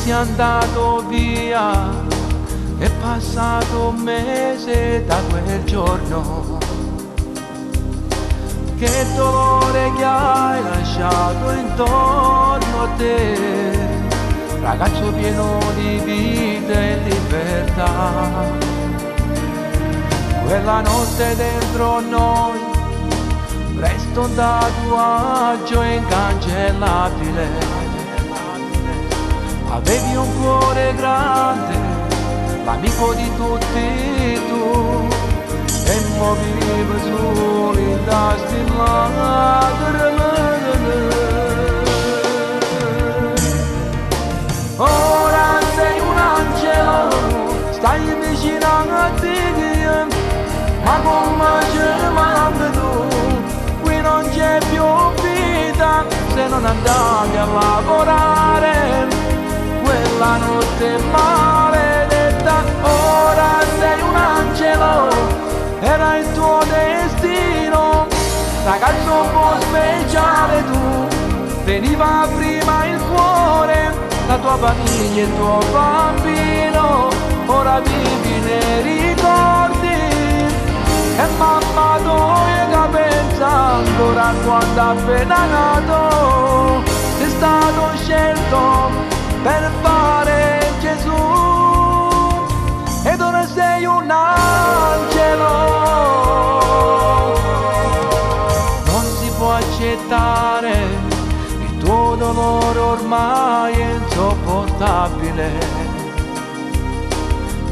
sei andato via, è passato un mese da quel giorno. Che dolore che hai lasciato intorno a te, ragazzo pieno di vita e libertà. Quella notte dentro noi resta un tatuaggio incancellabile. Avevi un cuore grande, l'amico di tutti tu, e muovevi soli tasti lacrime. Ora sei un angelo, stai vicino a Dio, ma come ci manca tu, qui non c'è più vita se non andavi a lavorare. Quella notte maledetta, ora sei un angelo, era il tuo destino, ragazzo un po' speciale tu, veniva prima il cuore, la tua famiglia e il tuo bambino, ora vivi nei ricordi, e mamma tua pensa ancora quando appena nato, sei stato scelto per fare Gesù, ed ora sei un angelo. Non si può accettare, il tuo dolore ormai è insopportabile.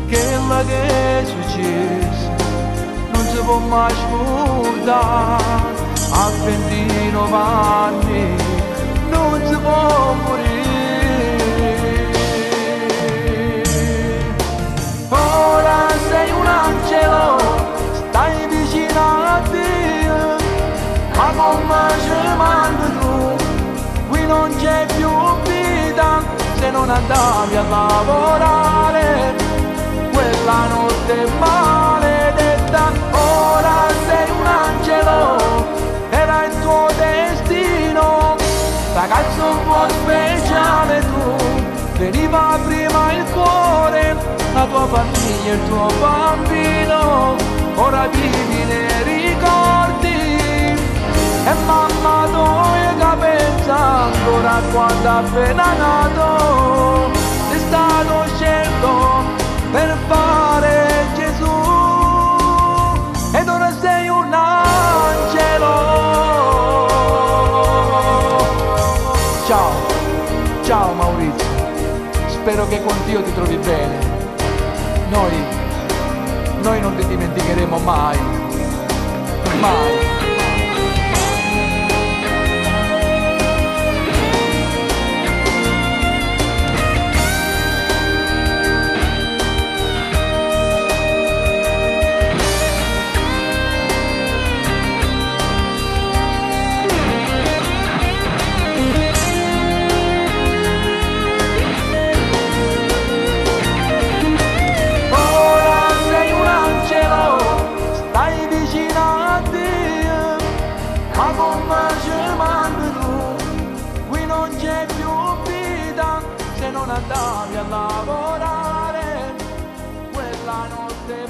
Quello che è successo non si può mai scordare, a 29 anni non si può morire. Ora sei un angelo, stai vicino a Dio, ma come ci manca tu, qui non c'è più vita se non andavi a lavorare. Quella notte maledetta, ora sei un angelo, era il tuo destino, ragazzo un po' speciale tu, veniva prima il cuore, la tua famiglia e il tuo bambino, ora vivi nei ricordi, e mamma tua pensa ancora quando appena nato, sei stato scelto per fare Gesù, ed ora sei un angelo. Ciao, ciao Maurizio, spero che con Dio ti trovi bene. Noi non ti dimenticheremo mai, mai. Ma come ci manca tu, qui non c'è più vita se non andavi a lavorare. Quella notte